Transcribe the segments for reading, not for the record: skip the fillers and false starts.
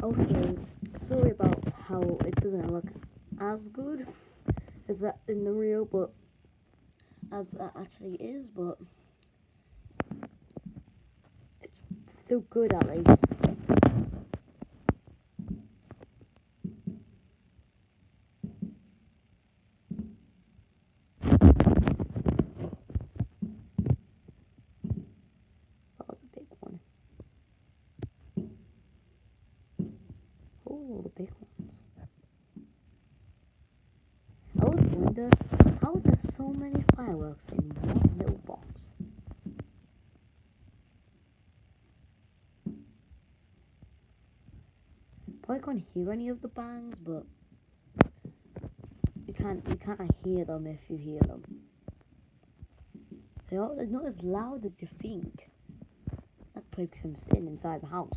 Okay, sorry about how it doesn't look as good as that in the real, but as that actually is, but it's still good at least. That was a big one. Oh, the big ones. I always wonder, how is there so many fireworks in one little box? Probably can't hear any of the bangs, but you can't hear them if you hear them. They're not as loud as you think. That's probably because I'm sitting inside the house.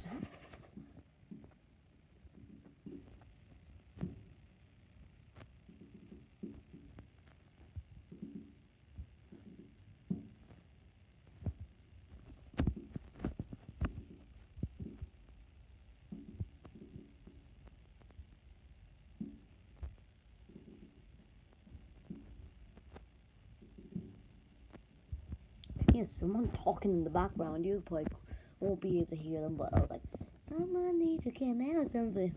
There's someone talking in the background. You probably won't be able to hear them, but I was like, someone needs to come out or something.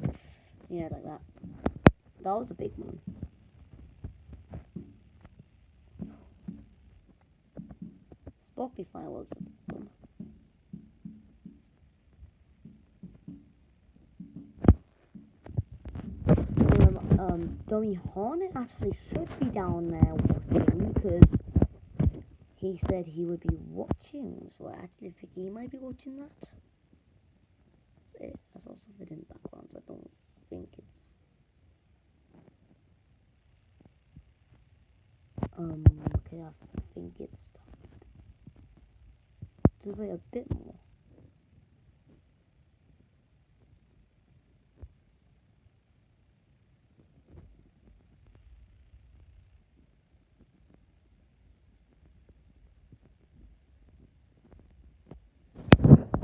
Yeah, like that. That was a big one. Sparkly fireworks are fun. Dummy Hornet actually should be down there watching because he said he would be watching, so I actually think he might be watching that. That's it. I saw something in the background, so I don't think it's... okay, I think it's stopped. Just wait a bit more.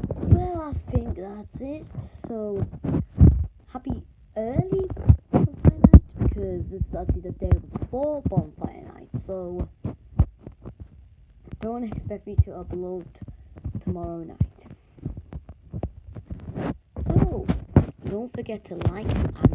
Well, I think that's it. So, happy early bonfire night, because this is actually the day before bonfire night, so don't expect me to upload tomorrow night. So, don't forget to like and